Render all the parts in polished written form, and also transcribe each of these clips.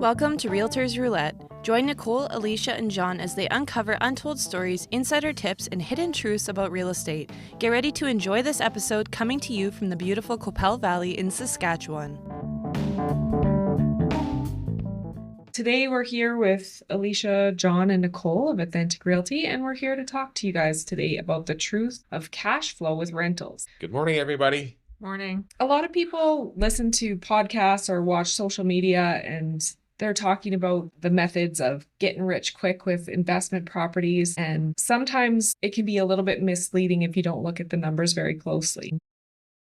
Welcome to Realtors Roulette. Join Nicole, Alicia, and John as they uncover untold stories, insider tips, and hidden truths about real estate. Get ready to enjoy this episode coming to you from the beautiful Qu'Appelle Valley in Saskatchewan. Today we're here with Alicia, John, and Nicole of Authentic Realty, and we're here to talk to you guys today about the truth of cash flow with rentals. Good morning, everybody. Morning. A lot of people listen to podcasts or watch social media and they're talking about the methods of getting rich quick with investment properties. And sometimes it can be a little bit misleading if you don't look at the numbers very closely.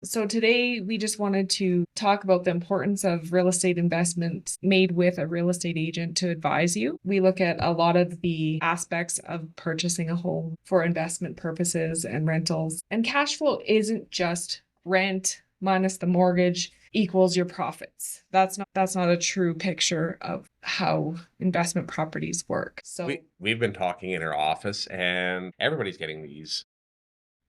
So today we just wanted to talk about the importance of real estate investments made with a real estate agent to advise you. We look at a lot of the aspects of purchasing a home for investment purposes and rentals. And cash flow isn't just rent minus the mortgage equals your profits. That's not a true picture of how investment properties work. So we've been talking in our office, and everybody's getting these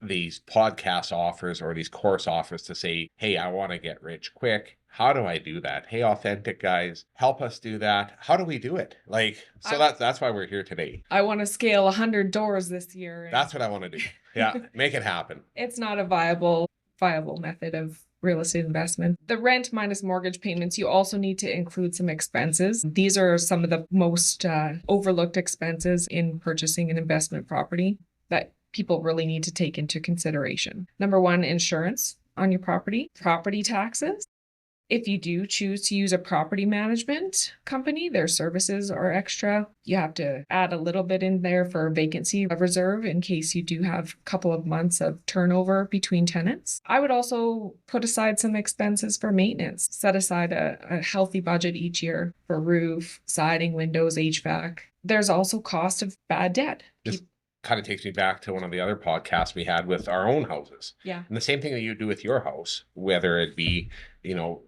podcast offers or these course offers to say, hey, I want to get rich quick. How do I do that? Hey, authentic guys, help us do that. How do we do it? That's why we're here today. I want to scale 100 doors this year. That's what I want to do. Yeah, make it happen. It's not a viable method of real estate investment. The rent minus mortgage payments, you also need to include some expenses. These are some of the most overlooked expenses in purchasing an investment property that people really need to take into consideration. Number one, insurance on your property taxes. If you do choose to use a property management company, their services are extra. You have to add a little bit in there for vacancy reserve in case you do have a couple of months of turnover between tenants. I would also put aside some expenses for maintenance. Set aside a healthy budget each year for roof, siding, windows, HVAC. There's also cost of bad debt. This kind of takes me back to one of the other podcasts we had with our own houses. Yeah. And the same thing that you do with your house, whether it be,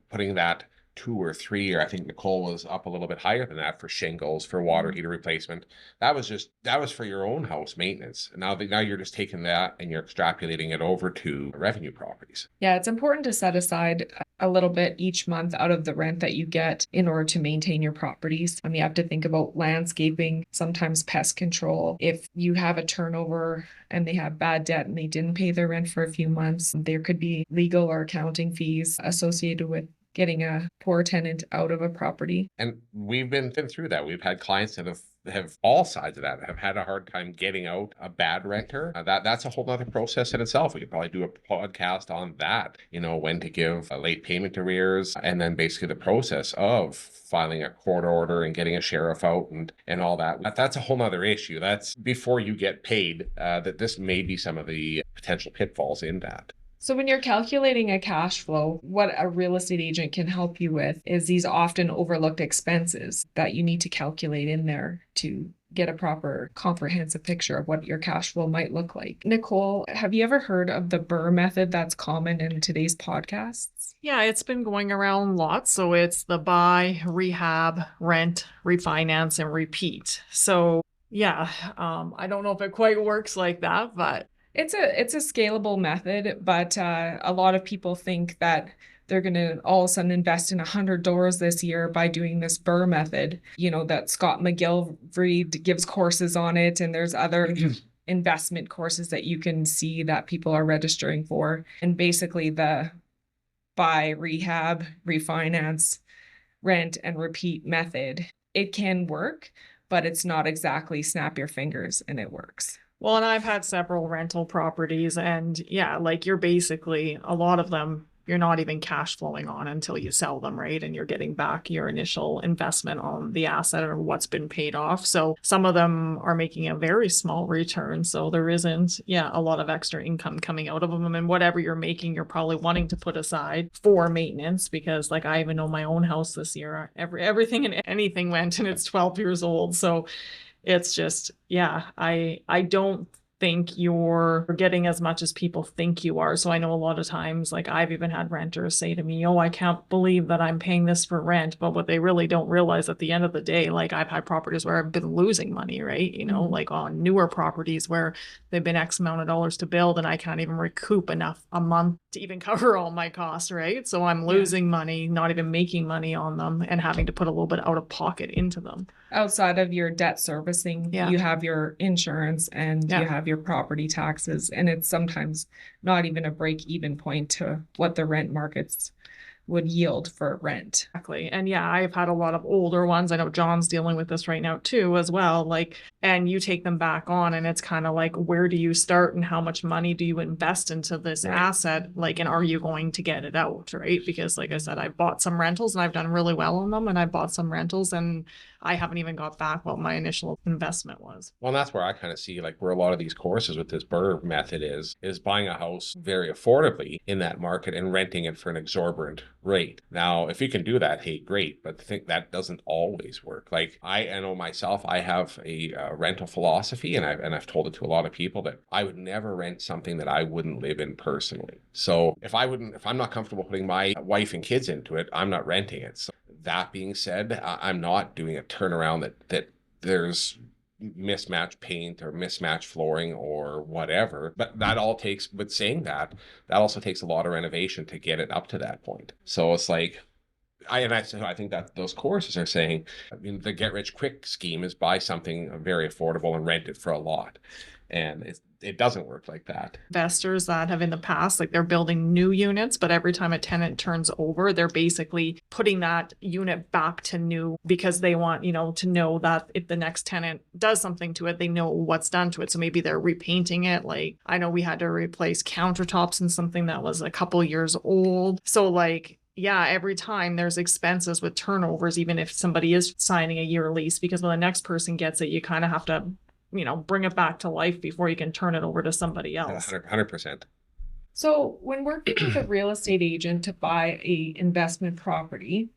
putting that 2 or 3, or I think Nicole was up a little bit higher than that for shingles, for water heater replacement. That was for your own house maintenance. And now you're just taking that and you're extrapolating it over to revenue properties. Yeah, it's important to set aside a little bit each month out of the rent that you get in order to maintain your properties. You have to think about landscaping, sometimes pest control. If you have a turnover and they have bad debt and they didn't pay their rent for a few months, there could be legal or accounting fees associated with getting a poor tenant out of a property. And we've been through that. We've had clients that have all sides of that, have had a hard time getting out a bad renter. That's a whole other process in itself. We could probably do a podcast on that, when to give a late payment arrears, and then basically the process of filing a court order and getting a sheriff out and all that. That's a whole other issue. That's before you get paid, that this may be some of the potential pitfalls in that. So when you're calculating a cash flow, what a real estate agent can help you with is these often overlooked expenses that you need to calculate in there to get a proper comprehensive picture of what your cash flow might look like. Nicole, have you ever heard of the BRRRR method that's common in today's podcasts? Yeah, it's been going around lots. So it's the buy, rehab, rent, refinance, and repeat. So yeah, I don't know if it quite works like that, but It's a scalable method, but a lot of people think that they're going to all of a sudden invest in 100 doors this year by doing this BRRRR method. That Scott McGillivray gives courses on it, and there's other investment courses that you can see that people are registering for. And basically the buy, rehab, refinance, rent, and repeat method, it can work, but it's not exactly snap your fingers and it works. Well, and I've had several rental properties, and yeah, you're basically, a lot of them, you're not even cash flowing on until you sell them, right? And you're getting back your initial investment on the asset or what's been paid off. So some of them are making a very small return. So there isn't, a lot of extra income coming out of them. And whatever you're making, you're probably wanting to put aside for maintenance, because I even know my own house this year, everything and anything went, and it's 12 years old. So it's just, I don't think you're getting as much as people think you are. So I know a lot of times, like I've even had renters say to me, oh, I can't believe that I'm paying this for rent. But what they really don't realize at the end of the day, like I've had properties where I've been losing money, right? Like on newer properties where they've been X amount of dollars to build and I can't even recoup enough a month to even cover all my costs, right? So I'm losing money, not even making money on them and having to put a little bit out of pocket into them. Outside of your debt servicing, you have your insurance and you have your property taxes, and it's sometimes not even a break-even point to what the rent markets would yield for rent. Exactly. And yeah, I've had a lot of older ones. I know John's dealing with this right now too, as well. Like, and you take them back on and it's kind of like, where do you start and how much money do you invest into this asset? Like, and are you going to get it out? Right. Because like I said, I bought some rentals and I've done really well on them, and I bought some rentals and I haven't even got back what my initial investment was. Well, that's where I kind of see like where a lot of these courses with this BRRRR method is buying a house very affordably in that market and renting it for an exorbitant rate. Now, if you can do that, hey, great. But I think that doesn't always work. Like I know myself, I have a rental philosophy, and I've told it to a lot of people that I would never rent something that I wouldn't live in personally. So if I'm not comfortable putting my wife and kids into it, I'm not renting it. So that being said, I'm not doing a turnaround that there's mismatched paint or mismatched flooring or whatever. But that all takes, but saying that also takes a lot of renovation to get it up to that point. So it's like, I think that those courses are saying, I mean, the get rich quick scheme is buy something very affordable and rent it for a lot. And it doesn't work like that. Investors that have in the past, like they're building new units, but every time a tenant turns over, they're basically putting that unit back to new because they want, to know that if the next tenant does something to it, they know what's done to it. So maybe they're repainting it. Like I know we had to replace countertops in something that was a couple years old. So like, yeah, every time there's expenses with turnovers, even if somebody is signing a year lease, because when the next person gets it, you kind of have to bring it back to life before you can turn it over to somebody else. 100%. So when working with a real estate agent to buy a investment property,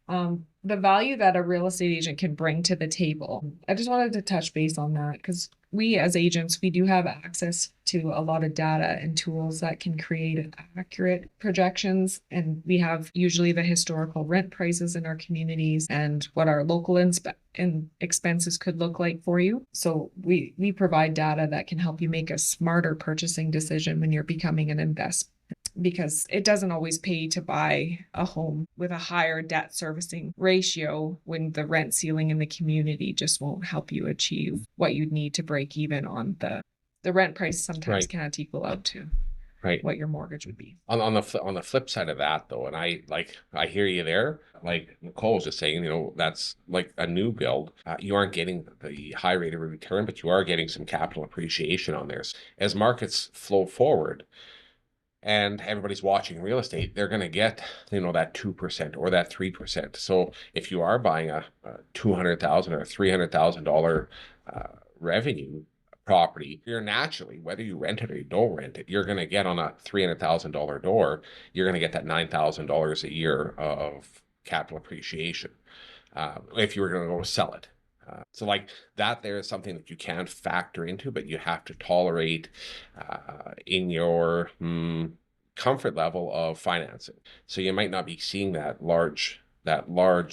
the value that a real estate agent can bring to the table, I just wanted to touch base on that because we as agents, we do have access to a lot of data and tools that can create accurate projections. And we have usually the historical rent prices in our communities and what our local expenses could look like for you. So we provide data that can help you make a smarter purchasing decision when you're becoming an investor, because it doesn't always pay to buy a home with a higher debt servicing ratio when the rent ceiling in the community just won't help you achieve what you'd need to break even on the rent price. Sometimes can't equal out to what your mortgage would be. On the flip side of that though, and I hear you there, like Nicole was just saying, that's like a new build. You aren't getting the high rate of return, but you are getting some capital appreciation on there. As markets flow forward, and everybody's watching real estate, they're going to get, that 2% or that 3%. So if you are buying a $200,000 or $300,000 revenue property, you're naturally, whether you rent it or you don't rent it, you're going to get on a $300,000 door, you're going to get that $9,000 a year of capital appreciation if you were going to go sell it. So like that, there is something that you can factor into, but you have to tolerate in your comfort level of financing. So you might not be seeing that large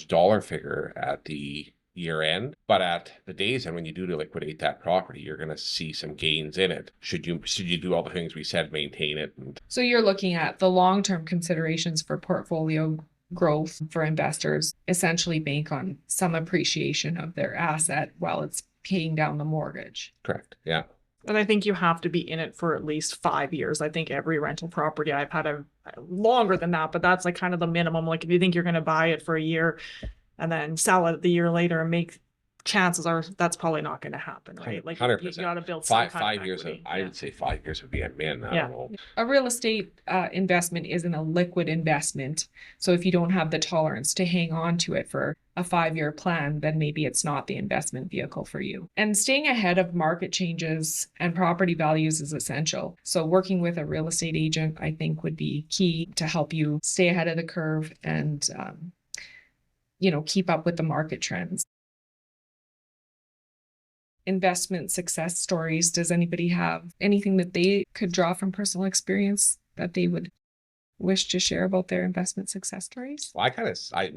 dollar figure at the year end, but at the day's end, when you do to liquidate that property, you're going to see some gains in it. Should you do all the things we said, maintain it. So you're looking at the long-term considerations for portfolio growth for investors, essentially bank on some appreciation of their asset while it's paying down the mortgage. Correct. Yeah. And I think you have to be in it for at least 5 years. I think every rental property I've had a longer than that, but that's like kind of the minimum. Like if you think you're going to buy it for a year and then sell it the year later and make, chances are that's probably not going to happen, right? Like 100%. you got to build some five years. I would say 5 years would be a min. I don't know. A real estate investment isn't a liquid investment. So if you don't have the tolerance to hang on to it for a 5-year plan, then maybe it's not the investment vehicle for you. And staying ahead of market changes and property values is essential. So working with a real estate agent, I think, would be key to help you stay ahead of the curve and, keep up with the market trends. investment success stories. Does anybody have anything that they could draw from personal experience that they would wish to share about their investment success stories? Well, I kind of said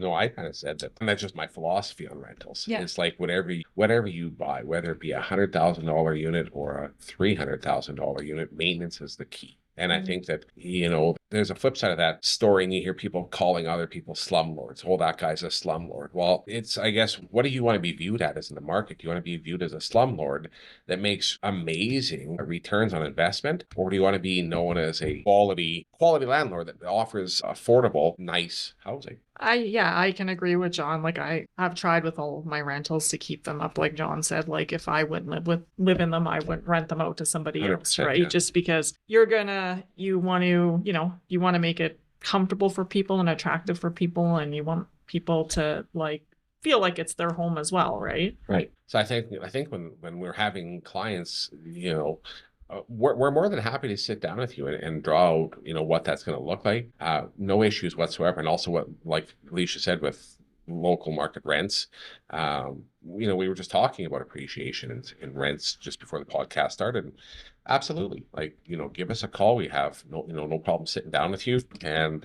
that, and that's just my philosophy on rentals. Yeah. It's like whatever you buy, whether it be $100,000 unit or a $300,000 unit, maintenance is the key. And I think that, there's a flip side of that story, and you hear people calling other people slumlords. Oh, that guy's a slumlord. Well, it's, I guess, what do you want to be viewed as in the market? Do you want to be viewed as a slumlord that makes amazing returns on investment? Or do you want to be known as a quality landlord that offers affordable, nice housing? I can agree with John. Like I've tried with all of my rentals to keep them up. Like John said, like if I wouldn't live in them, I wouldn't rent them out to somebody else, right? Yeah. Just because you want to make it comfortable for people and attractive for people, and you want people to like feel like it's their home as well, right? Right. So I think when we're having clients, we're more than happy to sit down with you and draw out, what that's going to look like. No issues whatsoever. And also what, like Alicia said, with local market rents, we were just talking about appreciation in rents just before the podcast started. Absolutely. Like, give us a call. We have no problem sitting down with you and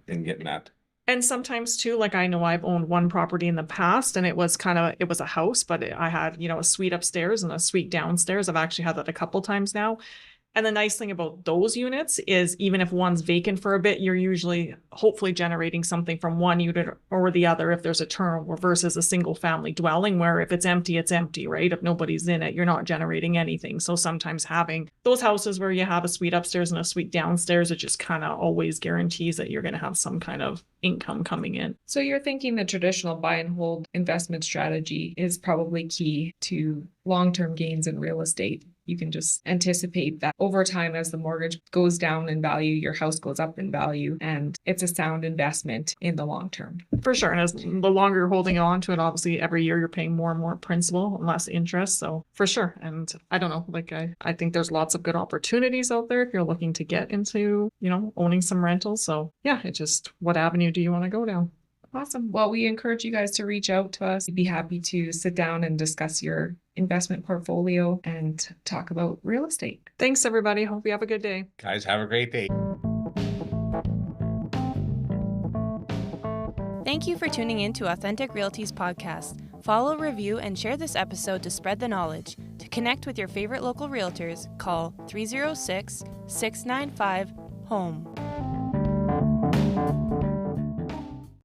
getting that. And sometimes too, like I know I've owned one property in the past, and it was a house, but I had, a suite upstairs and a suite downstairs. I've actually had that a couple times now. And the nice thing about those units is even if one's vacant for a bit, you're usually hopefully generating something from one unit or the other if there's a turnover, versus a single family dwelling where if it's empty, right? If nobody's in it, you're not generating anything. So sometimes having those houses where you have a suite upstairs and a suite downstairs, it just kind of always guarantees that you're going to have some kind of income coming in. So you're thinking the traditional buy and hold investment strategy is probably key to long-term gains in real estate. You can just anticipate that over time, as the mortgage goes down in value, your house goes up in value, and it's a sound investment in the long term. For sure. And as the longer you're holding on to it, obviously every year you're paying more and more principal and less interest. So for sure. And I don't know, like I think there's lots of good opportunities out there if you're looking to get into, owning some rentals. So yeah, it's just, what avenue do you want to go down? Awesome. Well, we encourage you guys to reach out to us. We'd be happy to sit down and discuss your investment portfolio and talk about real estate. Thanks, everybody. Hope you have a good day. Guys, have a great day. Thank you for tuning in to Authentic Realty's podcast. Follow, review, and share this episode to spread the knowledge. To connect with your favorite local realtors, call 306-695-HOME.